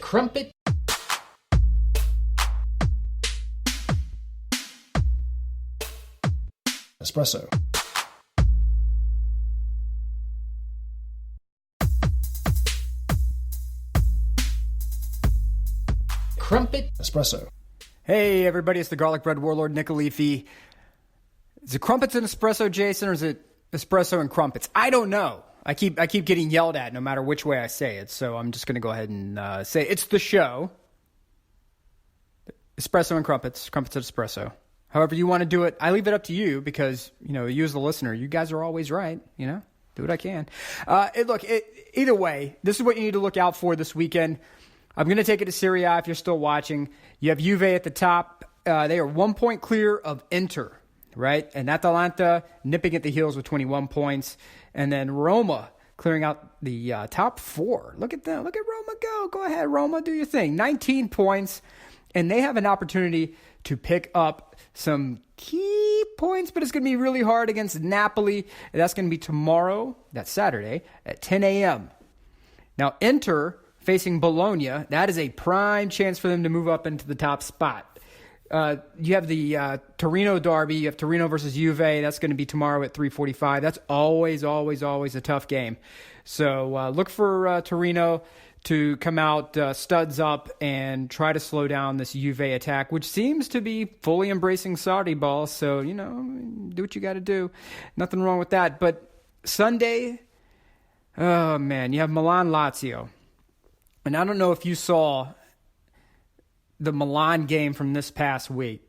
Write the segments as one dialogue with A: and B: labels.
A: Crumpets Espresso. Crumpets Espresso.
B: Hey everybody, it's the Garlic Bread Warlord, Nick Leafy. Is it Crumpets and Espresso, Jason, or is it Espresso and Crumpets? I don't know. I keep getting yelled at no matter which way I say it, so I'm just going to go ahead and say it's the show. Espresso and Crumpets, Crumpets and Espresso. However you want to do it, I leave it up to you because, you as the listener, you guys are always right, do what I can. Either way, this is what you need to look out for this weekend. I'm going to take it to Serie A if you're still watching. You have Juve at the top. They are 1 point clear of Inter, right? And Atalanta nipping at the heels with 21 points. And then Roma clearing out the top four. Look at them. Look at Roma go. Go ahead, Roma. Do your thing. 19 points. And they have an opportunity to pick up some key points, but it's going to be really hard against Napoli. And that's going to be tomorrow, that's Saturday, at 10 a.m. Now, Inter facing Bologna, that is a prime chance for them to move up into the top spot. You have the Torino derby. You have Torino versus Juve. That's going to be tomorrow at 3:45. That's always a tough game. So look for Torino to come out studs up and try to slow down this Juve attack, which seems to be fully embracing Saudi ball. So, do what you got to do. Nothing wrong with that. But Sunday, oh, man, you have Milan-Lazio. And I don't know if you saw the Milan game from this past week,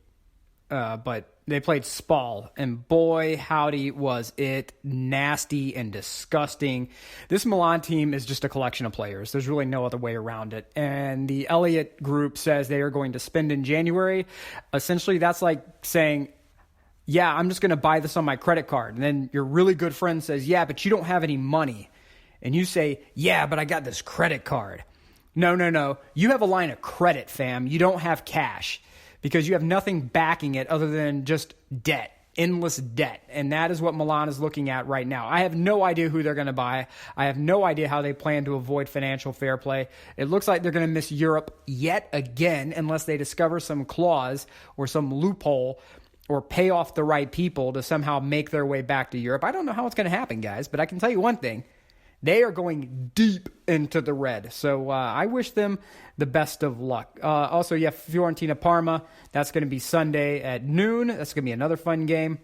B: but they played Spal, and boy, howdy, was it nasty and disgusting. This Milan team is just a collection of players. There's really no other way around it. And the Elliott Group says they are going to spend in January. Essentially, that's like saying, yeah, I'm just going to buy this on my credit card. And then your really good friend says, yeah, but you don't have any money. And you say, yeah, but I got this credit card. No. You have a line of credit, fam. You don't have cash because you have nothing backing it other than just debt, endless debt. And that is what Milan is looking at right now. I have no idea who they're going to buy. I have no idea how they plan to avoid financial fair play. It looks like they're going to miss Europe yet again unless they discover some clause or some loophole or pay off the right people to somehow make their way back to Europe. I don't know how it's going to happen, guys, but I can tell you one thing. They are going deep into the red. So I wish them the best of luck. Also, you have Fiorentina-Parma. That's going to be Sunday at noon. That's going to be another fun game.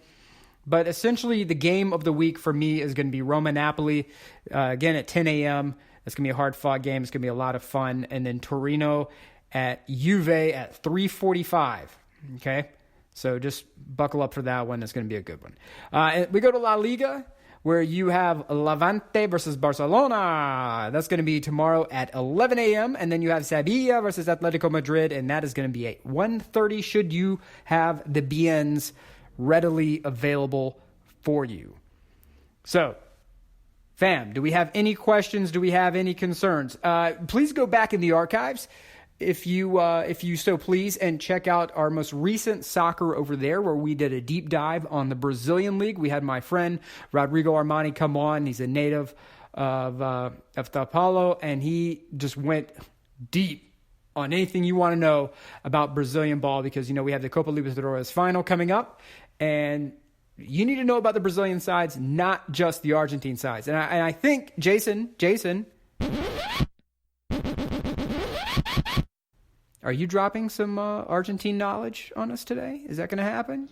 B: But essentially, the game of the week for me is going to be Roma-Napoli, again at 10 a.m. That's going to be a hard-fought game. It's going to be a lot of fun. And then Torino at Juve at 3:45. Okay? So just buckle up for that one. It's going to be a good one. We go to La Liga, where you have Levante versus Barcelona. That's going to be tomorrow at 11 a.m. And then you have Sevilla versus Atletico Madrid, and that is going to be at 1:30 should you have the BNs readily available for you. So, fam, do we have any questions? Do we have any concerns? Please go back in the archives if you so please, and check out our most recent Soccer Over There, where we did a deep dive on the Brazilian League. We had my friend Rodrigo Armani come on. He's a native of Sao Paulo, and he just went deep on anything you want to know about Brazilian ball because, we have the Copa Libertadores final coming up, and you need to know about the Brazilian sides, not just the Argentine sides. And I think, Jason, are you dropping some Argentine knowledge on us today? Is that going to happen?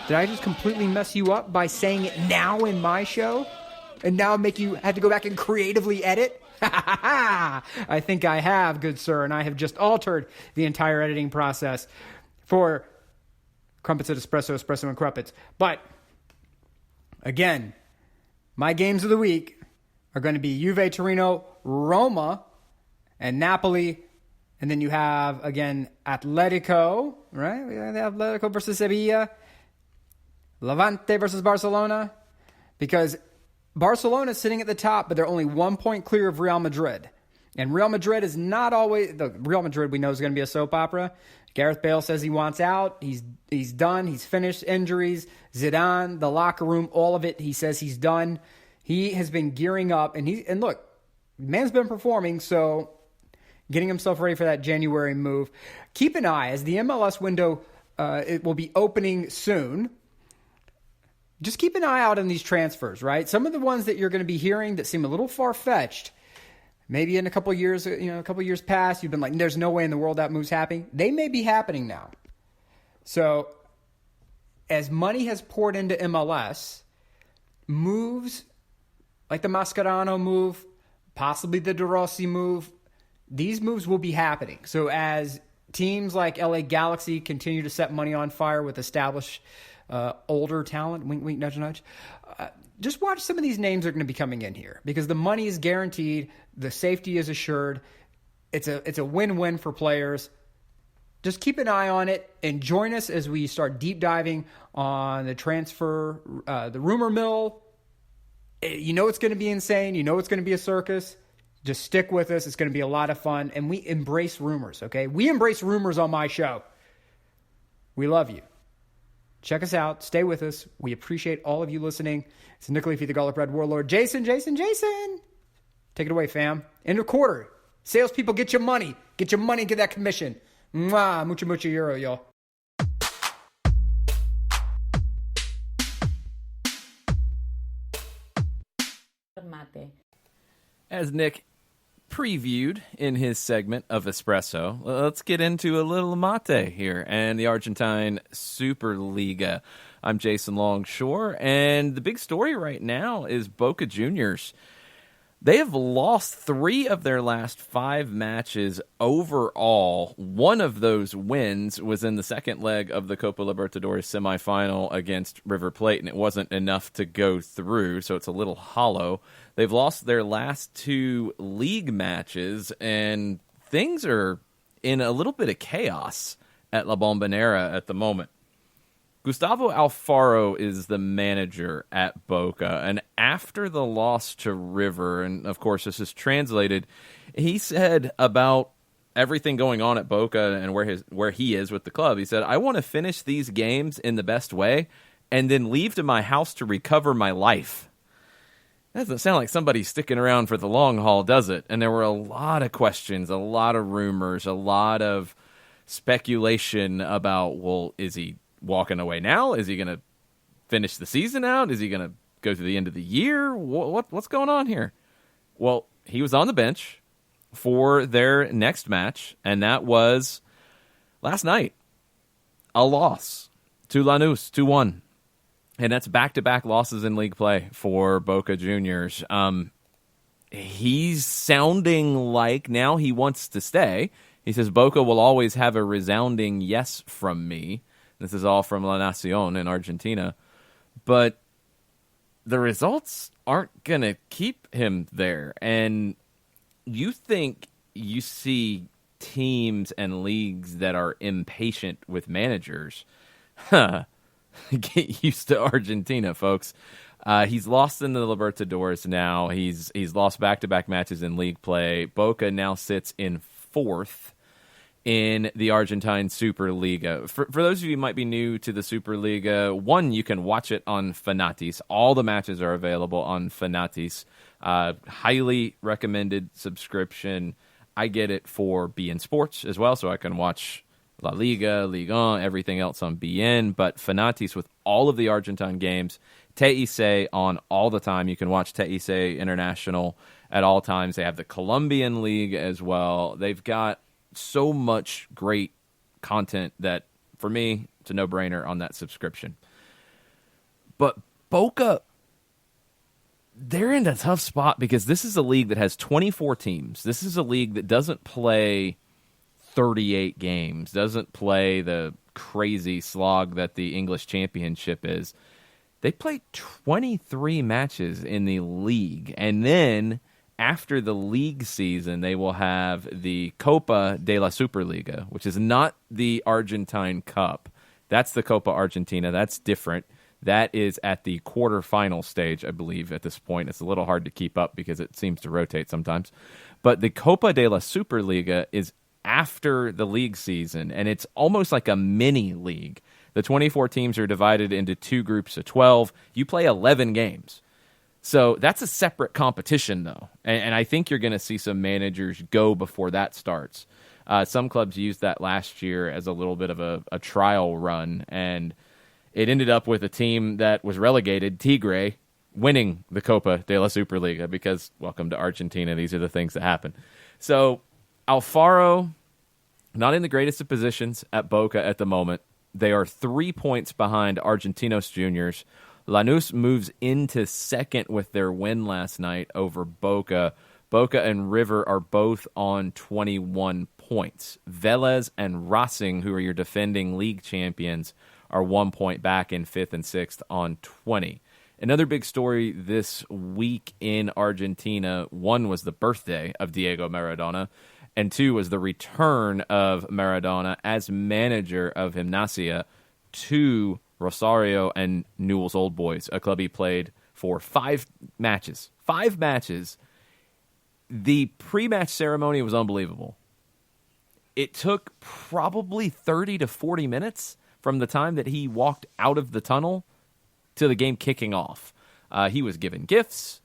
B: Did I just completely mess you up by saying it now in my show? And now make you have to go back and creatively edit? I think I have, good sir, and I have just altered the entire editing process for Crumpets Espresso, Espresso and Crumpets. But, again, my games of the week are going to be Juve, Torino, Roma, and Napoli. And then you have, again, Atletico, right? We have Atletico versus Sevilla. Levante versus Barcelona. Because Barcelona is sitting at the top, but they're only 1 point clear of Real Madrid. And Real Madrid is not always the Real Madrid we know is going to be a soap opera. Gareth Bale says he wants out. He's done. He's finished. Injuries, Zidane, the locker room, all of it. He says he's done. He has been gearing up, and look, man's been performing, so getting himself ready for that January move. Keep an eye as the MLS window it will be opening soon. Just keep an eye out on these transfers, right? Some of the ones that you're going to be hearing that seem a little far-fetched. Maybe in a couple of years, a couple of years past, you've been like, there's no way in the world that move's happening. They may be happening now. So as money has poured into MLS, moves like the Mascherano move, possibly the De Rossi move, these moves will be happening. So as teams like LA Galaxy continue to set money on fire with established older talent, wink, wink, nudge, nudge, just watch some of these names that are going to be coming in here because the money is guaranteed. The safety is assured. It's a win-win for players. Just keep an eye on it and join us as we start deep diving on the transfer, the rumor mill. You know it's going to be insane. You know it's going to be a circus. Just stick with us. It's going to be a lot of fun. And we embrace rumors, okay? We embrace rumors on my show. We love you. Check us out. Stay with us. We appreciate all of you listening. It's Nick Leafy, the Garlic Bread Warlord. Jason. Take it away, fam. End of quarter. Salespeople, get your money. Get your money and get that commission. Mwah. Mucho euro, y'all.
C: As Nick previewed in his segment of Espresso, let's get into a little mate here and the Argentine Superliga. I'm Jason Longshore, and the big story right now is Boca Juniors. They have lost 3 of their last 5 matches overall. One of those wins was in the second leg of the Copa Libertadores semifinal against River Plate, and it wasn't enough to go through, so it's a little hollow. They've lost their last 2 league matches, and things are in a little bit of chaos at La Bombonera at the moment. Gustavo Alfaro is the manager at Boca, and after the loss to River, and of course this is translated, he said about everything going on at Boca and where he is with the club, he said, I want to finish these games in the best way and then leave to my house to recover my life. That doesn't sound like somebody sticking around for the long haul, does it? And there were a lot of questions, a lot of rumors, a lot of speculation about, well, is he walking away now? Is he going to finish the season out? Is he going to go to the end of the year? What's going on here? Well, he was on the bench for their next match, and that was last night. A loss to Lanús, 2-1. And that's back-to-back losses in league play for Boca Juniors. He's sounding like now he wants to stay. He says, Boca will always have a resounding yes from me. This is all from La Nacion in Argentina. But the results aren't going to keep him there. And you think you see teams and leagues that are impatient with managers. Get used to Argentina, folks. He's lost in the Libertadores now. He's lost back-to-back matches in league play. Boca now sits in 4th in the Argentine Superliga. For those of you who might be new to the Superliga, one, you can watch it on Fanatis. All the matches are available on Fanatis. Highly recommended subscription. I get it for BN Sports as well, so I can watch La Liga, Ligue 1, everything else on BN. But Fanatis with all of the Argentine games. TIC on all the time. You can watch TIC International at all times. They have the Colombian League as well. They've got so much great content that, for me, it's a no-brainer on that subscription. But Boca, they're in a tough spot because this is a league that has 24 teams. This is a league that doesn't play 38 games, doesn't play the crazy slog that the English Championship is. They play 23 matches in the league, and then after the league season, they will have the Copa de la Superliga, which is not the Argentine Cup. That's the Copa Argentina. That's different. That is at the quarterfinal stage, I believe, at this point. It's a little hard to keep up because it seems to rotate sometimes. But the Copa de la Superliga is after the league season, and it's almost like a mini league. The 24 teams are divided into 2 groups of 12. You play 11 games. So that's a separate competition, though. And I think you're going to see some managers go before that starts. Some clubs used that last year as a little bit of a trial run, and it ended up with a team that was relegated, Tigre, winning the Copa de la Superliga because, welcome to Argentina, these are the things that happen. So Alfaro, not in the greatest of positions at Boca at the moment. They are 3 points behind Argentinos Juniors. Lanús moves into second with their win last night over Boca. Boca and River are both on 21 points. Vélez and Racing, who are your defending league champions, are 1 point back in 5th and 6th on 20. Another big story this week in Argentina, 1 was the birthday of Diego Maradona, and 2 was the return of Maradona as manager of Gimnasia to Rosario and Newell's Old Boys, a club he played for 5 matches. 5 matches. The pre-match ceremony was unbelievable. It took probably 30 to 40 minutes from the time that he walked out of the tunnel to the game kicking off. He was given gifts,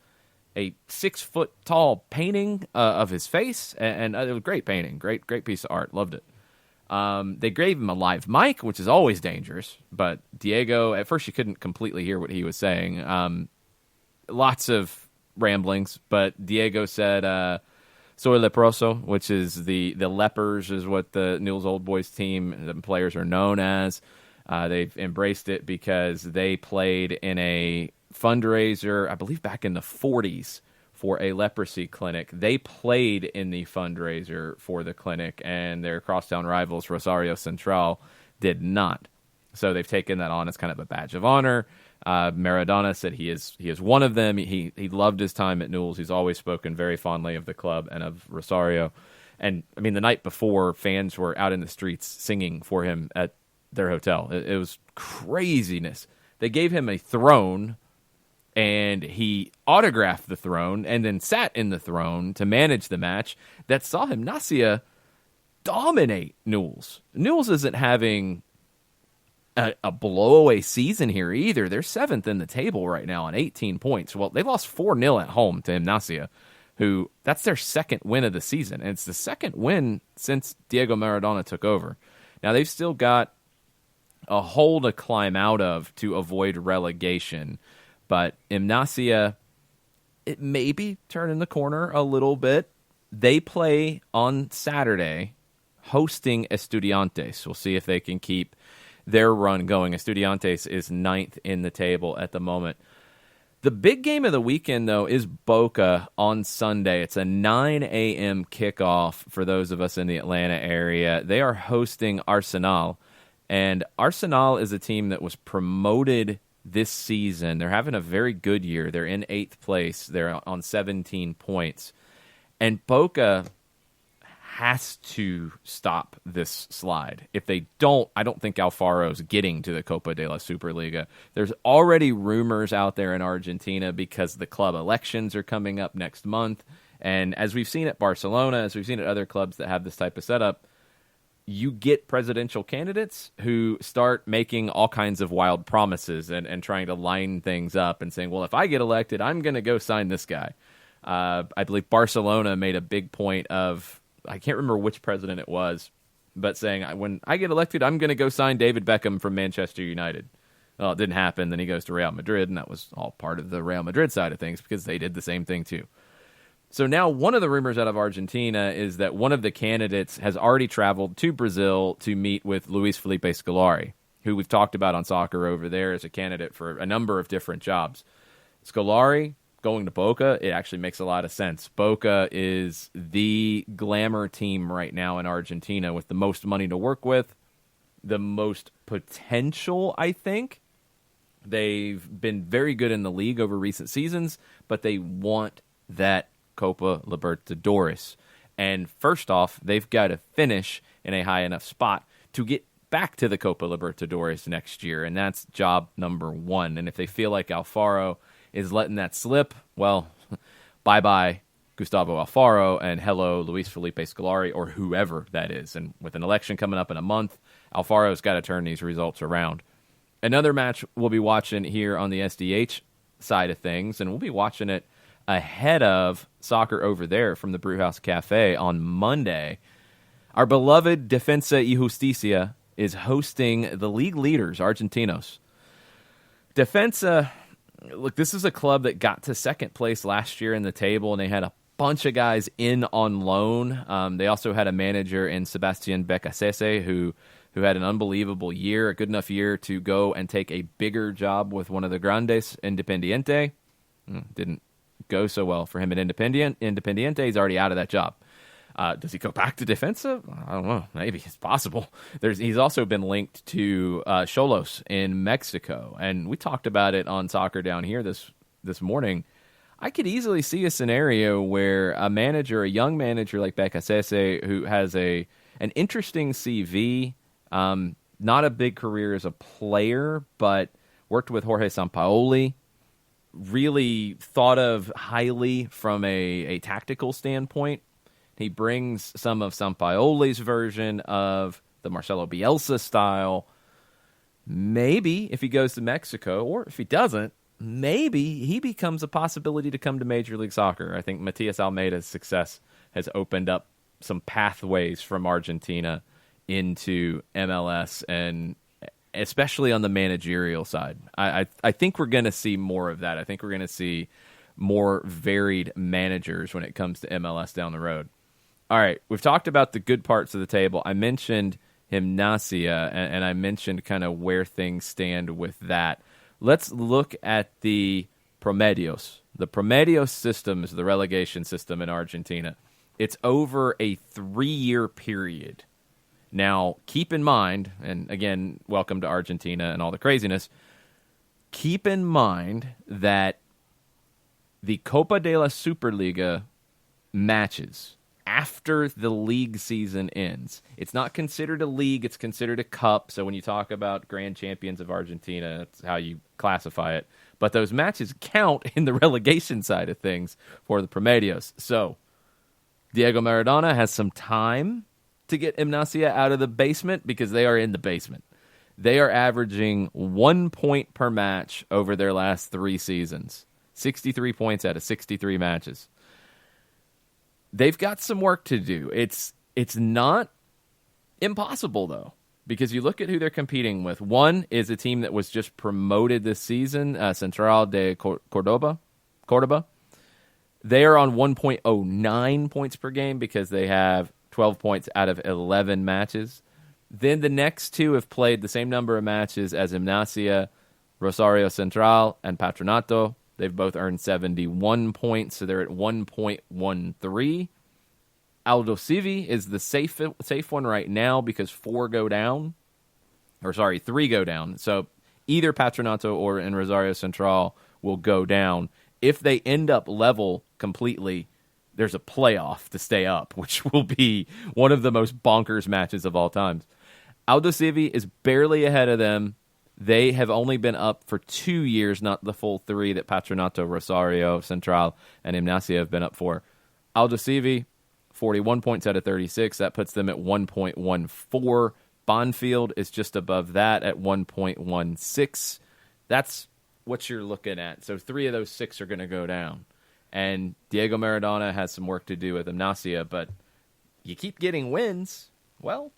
C: a 6-foot-tall painting of his face, and it was a great painting, great piece of art, loved it. They gave him a live mic, which is always dangerous, but Diego, at first you couldn't completely hear what he was saying. Lots of ramblings, but Diego said, soy leproso, which is the lepers is what the Newell's Old Boys team, the players are known as. They've embraced it because they played in a fundraiser, I believe back in the 40s, for a leprosy clinic. They played in the fundraiser for the clinic, and their crosstown rivals, Rosario Central, did not. So they've taken that on as kind of a badge of honor. Maradona said he is one of them. He loved his time at Newell's. He's always spoken very fondly of the club and of Rosario. And, I mean, the night before, fans were out in the streets singing for him at their hotel. It was craziness. They gave him a throne, and he autographed the throne and then sat in the throne to manage the match that saw Gimnasia dominate Newell's. Newell's isn't having a blowaway season here either. They're 7th in the table right now on 18 points. Well, they lost 4-0 at home to Gimnasia, who that's their 2nd win of the season. And it's the 2nd win since Diego Maradona took over. Now, they've still got a hole to climb out of to avoid relegation. But Gimnasia, it may be turning the corner a little bit. They play on Saturday hosting Estudiantes. We'll see if they can keep their run going. Estudiantes is 9th in the table at the moment. The big game of the weekend, though, is Boca on Sunday. It's a 9 a.m. kickoff for those of us in the Atlanta area. They are hosting Arsenal, and Arsenal is a team that was promoted this season. They're having a very good year. They're in 8th place. They're on 17 points. And Boca has to stop this slide. If they don't, I don't think Alfaro's getting to the Copa de la Superliga. There's already rumors out there in Argentina because the club elections are coming up next month. And as we've seen at Barcelona, as we've seen at other clubs that have this type of setup, you get presidential candidates who start making all kinds of wild promises and trying to line things up and saying, well, if I get elected, I'm going to go sign this guy. I believe Barcelona made a big point of, I can't remember which president it was, but saying, when I get elected, I'm going to go sign David Beckham from Manchester United. Well, it didn't happen. Then he goes to Real Madrid, and that was all part of the Real Madrid side of things because they did the same thing too. So now one of the rumors out of Argentina is that one of the candidates has already traveled to Brazil to meet with Luis Felipe Scolari, who we've talked about on Soccer Over There as a candidate for a number of different jobs. Scolari going to Boca, it actually makes a lot of sense. Boca is the glamour team right now in Argentina with the most money to work with, the most potential, I think. They've been very good in the league over recent seasons, but they want that Copa Libertadores. And first off, they've got to finish in a high enough spot to get back to the Copa Libertadores next year, and that's job number one. And if they feel like Alfaro is letting that slip, well, bye-bye Gustavo Alfaro, and hello Luis Felipe Scolari, or whoever that is. And with an election coming up in a month, Alfaro's got to turn these results around. Another match we'll be watching here on the SDH side of things, and we'll be watching it ahead of soccer over there from the Brewhouse Cafe on Monday. Our beloved Defensa y Justicia is hosting the league leaders, Argentinos. Defensa, look, this is a club that got to second place last year in the table, and they had a bunch of guys in on loan. They also had a manager in Sebastian Becasese who had an unbelievable year, a good enough year to go and take a bigger job with one of the Grandes, Independiente. Didn't go so well for him at Independiente. He's already out of that job. Does he go back to Defensa? I don't know. Maybe it's possible. He's also been linked to Xolos in Mexico, and we talked about it on Soccer Down Here this morning. I could easily see a scenario where a young manager like Becasese, who has an interesting CV, not a big career as a player, but worked with Jorge Sampaoli, really thought of highly from a tactical standpoint. He brings some of Sampaoli's version of the Marcelo Bielsa style. Maybe if he goes to Mexico, or if he doesn't, maybe he becomes a possibility to come to Major League Soccer. I think Matias Almeida's success has opened up some pathways from Argentina into MLS, and especially on the managerial side. I think we're going to see more of that. I think we're going to see more varied managers when it comes to MLS down the road. All right, we've talked about the good parts of the table. I mentioned Gimnasia, and I mentioned kind of where things stand with that. Let's look at the Promedios. The Promedios system is the relegation system in Argentina. It's over a 3-year period. Now, keep in mind, and again, welcome to Argentina and all the craziness, keep in mind that the Copa de la Superliga matches after the league season ends. It's not considered a league, it's considered a cup. So when you talk about grand champions of Argentina, that's how you classify it. But those matches count in the relegation side of things for the Promedios. So Diego Maradona has some time to get Gimnasia out of the basement, because they are in the basement. They are averaging 1 point per match over their last 3 seasons. 63 points out of 63 matches. They've got some work to do. It's not impossible, though, because you look at who they're competing with. One is a team that was just promoted this season, Central de Cordoba. They are on 1.09 points per game because they have 12 points out of 11 matches. Then the next two have played the same number of matches as Gimnasia, Rosario Central, and Patronato. They've both earned 71 points, so they're at 1.13. Aldo Civi is the safe one right now because 3 go down. So either Patronato or in Rosario Central will go down. If they end up level completely, there's a playoff to stay up, which will be one of the most bonkers matches of all time. Aldo Civi is barely ahead of them. They have only been up for 2 years, not the full 3 that Patronato, Rosario, Central, and Gimnasia have been up for. Aldo Civi, 41 points out of 36. That puts them at 1.14. Bonfield is just above that at 1.16. That's what you're looking at. So 3 of those 6 are going to go down. And Diego Maradona has some work to do with Gimnasia, but you keep getting wins, well,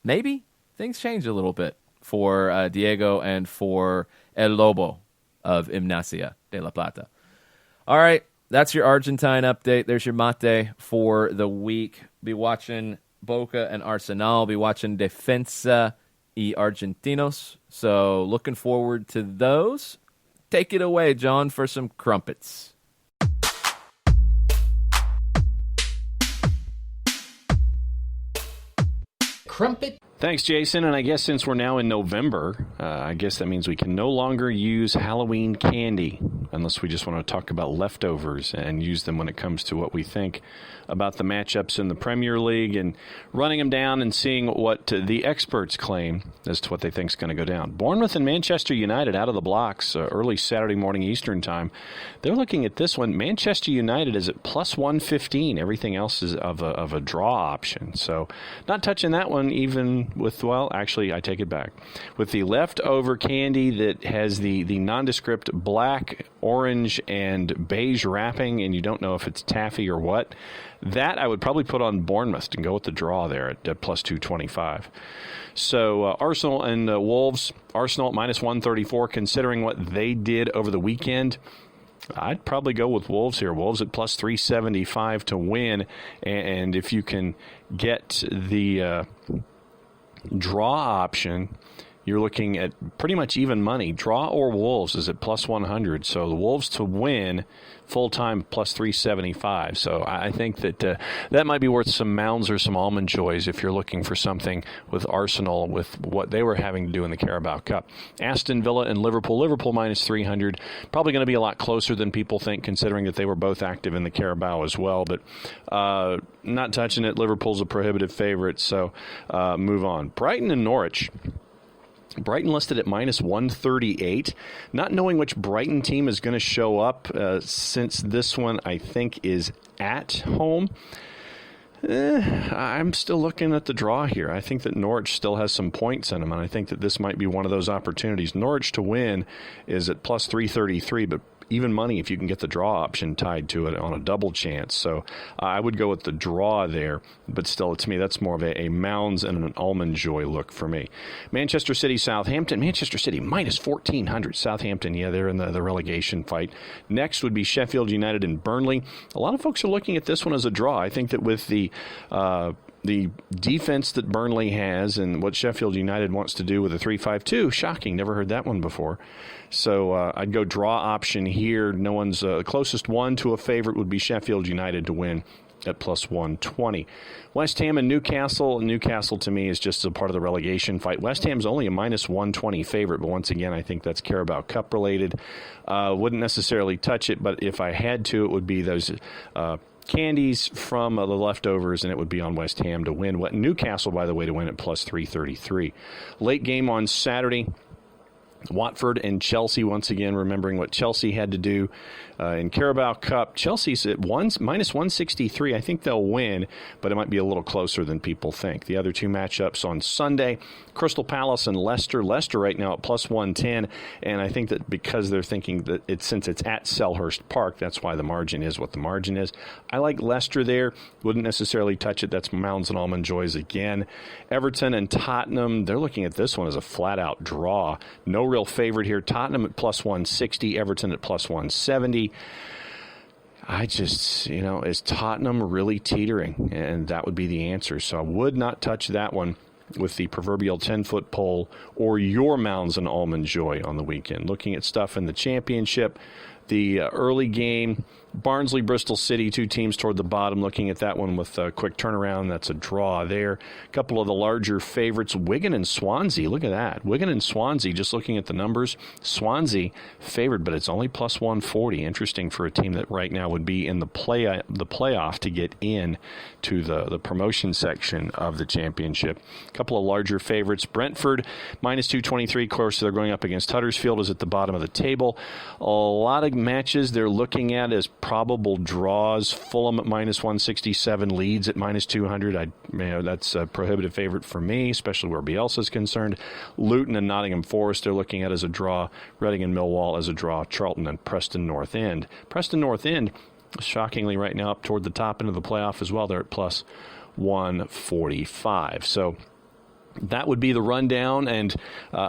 C: maybe things change a little bit for Diego and for El Lobo of Gimnasia de La Plata. All right, that's your Argentine update. There's your mate for the week. Be watching Boca and Arsenal. Be watching Defensa y Argentinos. So looking forward to those. Take it away, John, for some crumpets.
A: Crumpet
D: Thanks, Jason. And I guess since we're now in November, I guess that means we can no longer use Halloween candy unless we just want to talk about leftovers and use them when it comes to what we think about the matchups in the Premier League and running them down and seeing what the experts claim as to what they think is going to go down. Bournemouth and Manchester United out of the blocks early Saturday morning Eastern time. They're looking at this one. Manchester United is at plus 115. Everything else is of a draw option. So not touching that one even with, well, actually, I take it back. With the leftover candy that has the nondescript black, orange, and beige wrapping, and you don't know if it's taffy or what, that I would probably put on Bournemouth and go with the draw there at plus 225. So Arsenal and Wolves, Arsenal at minus 134, considering what they did over the weekend, I'd probably go with Wolves here. Wolves at plus 375 to win. And if you can get the draw option, you're looking at pretty much even money. Draw or Wolves is at plus 100. So the Wolves to win full-time plus 375. So I think that that might be worth some Mounds or some Almond Joys if you're looking for something with Arsenal with what they were having to do in the Carabao Cup. Aston Villa and Liverpool. Liverpool minus 300. Probably going to be a lot closer than people think, considering that they were both active in the Carabao as well. But not touching it. Liverpool's a prohibitive favorite, so move on. Brighton and Norwich. Brighton listed at minus 138. Not knowing which Brighton team is going to show up since this one, I think, is at home. I'm still looking at the draw here. I think that Norwich still has some points in them, and I think that this might be one of those opportunities. Norwich to win is at plus 333, but even money if you can get the draw option tied to it on a double chance. So I would go with the draw there, but still, to me, that's more of a Mounds and an Almond Joy look for me. Manchester City, Southampton. Manchester City minus 1,400. Southampton, yeah, they're in the relegation fight. Next would be Sheffield United and Burnley. A lot of folks are looking at this one as a draw. I think that with the defense that Burnley has and what Sheffield United wants to do with a 3-5-2, shocking, never heard that one before. So I'd go draw option here. No one's closest one to a favorite would be Sheffield United to win at plus 120. West Ham and Newcastle. Newcastle, to me, is just a part of the relegation fight. West Ham's only a minus 120 favorite, but once again, I think that's Carabao Cup related. Wouldn't necessarily touch it, but if I had to, it would be those candies from the leftovers, and it would be on West Ham to win. Newcastle, by the way, to win at plus 333. Late game on Saturday. Watford and Chelsea, once again, remembering what Chelsea had to do in Carabao Cup. Chelsea's at minus 163. I think they'll win, but it might be a little closer than people think. The other two matchups on Sunday, Crystal Palace and Leicester. Leicester right now at plus 110, and I think that because they're thinking that since it's at Selhurst Park, that's why the margin is what the margin is. I like Leicester there. Wouldn't necessarily touch it. That's Mounds and Almond Joys again. Everton and Tottenham, they're looking at this one as a flat-out draw. No real favorite here. Tottenham at plus 160, Everton at plus 170. I just, is Tottenham really teetering? And that would be the answer. So I would not touch that one with the proverbial 10-foot pole or your Mounds and Almond Joy on the weekend. Looking at stuff in the championship, the early game, Barnsley, Bristol City, two teams toward the bottom. Looking at that one with a quick turnaround, that's a draw there. A couple of the larger favorites, Wigan and Swansea. Look at that. Wigan and Swansea, just looking at the numbers. Swansea favored, but it's only plus 140. Interesting for a team that right now would be in the playoff to get in to the promotion section of the championship. A couple of larger favorites. Brentford, minus 223. Of course, they're going up against Huddersfield, is at the bottom of the table. A lot of matches they're looking at as probable draws. Fulham at minus 167, Leeds at minus 200. That's a prohibitive favorite for me, especially where Bielsa's concerned. Luton and Nottingham Forest they're looking at as a draw. Reading and Millwall as a draw. Charlton and Preston North End. Preston North End, shockingly right now, up toward the top end of the playoff as well. They're at plus 145. So that would be the rundown, and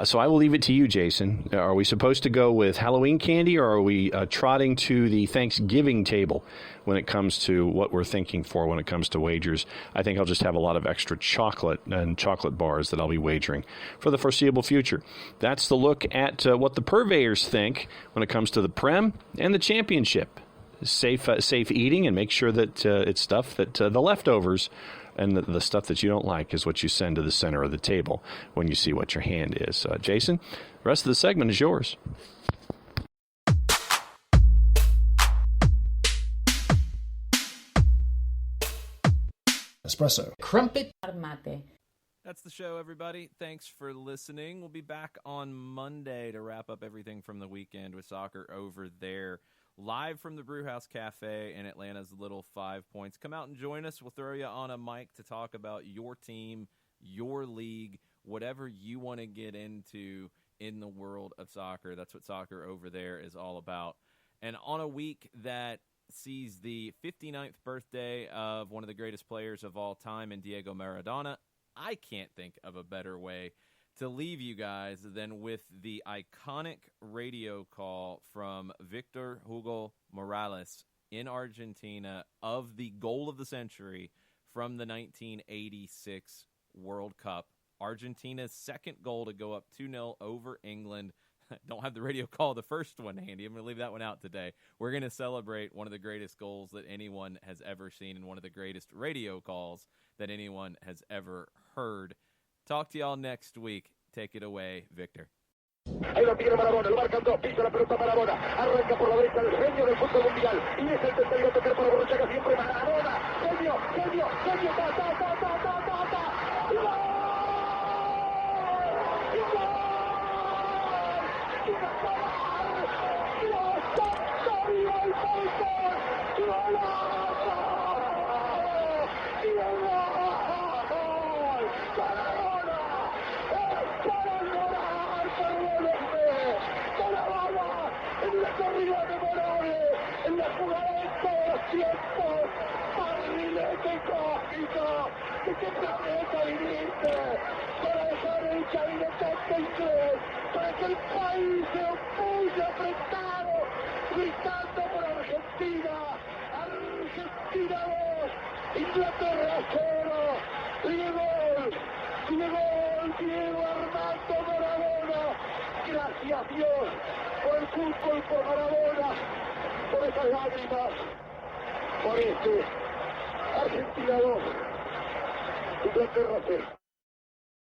D: so I will leave it to you, Jason. Are we supposed to go with Halloween candy, or are we trotting to the Thanksgiving table when it comes to what we're thinking for when it comes to wagers? I think I'll just have a lot of extra chocolate and chocolate bars that I'll be wagering for the foreseeable future. That's the look at what the purveyors think when it comes to the Prem and the Championship. Safe eating, and make sure that it's stuff that the leftovers and the stuff that you don't like is what you send to the center of the table when you see what your hand is. Jason, the rest of the segment is yours.
A: Espresso. Crumpet.
E: Mate.
C: That's the show, everybody. Thanks for listening. We'll be back on Monday to wrap up everything from the weekend with Soccer Over There, live from the Brewhouse Cafe in Atlanta's Little 5 Points. Come out and join us. We'll throw you on a mic to talk about your team, your league, whatever you want to get into in the world of soccer. That's what Soccer Over There is all about. And on a week that sees the 59th birthday of one of the greatest players of all time in Diego Maradona, I can't think of a better way to leave you guys than with the iconic radio call from Victor Hugo Morales in Argentina of the goal of the century from the 1986 World Cup. Argentina's second goal to go up 2-0 over England. Don't have the radio call, the first one handy. I'm going to leave that one out today. We're going to celebrate one of the greatest goals that anyone has ever seen and one of the greatest radio calls that anyone has ever heard. Talk to y'all next week. Take it away, Victor.
F: Ahí lo tiene Maradona, lo marcan dos, pisa la pelota Maradona, arranca por la derecha el genio del fútbol mundial, y es el tercero a tocar para Borruchaga siempre Maradona, genio, en la jugada de todos los tiempos, barrilete cósmico, que se planeta viniste, para dejar el cabinetante inglés, para que el país se opulle apretado, gritando por Argentina, Argentina 2, Inglaterra 0, Diego Armando Maradona, gracias Dios, por el fútbol, por Maradona, por esas lágrimas, por Argentina 2, Inglaterra 0.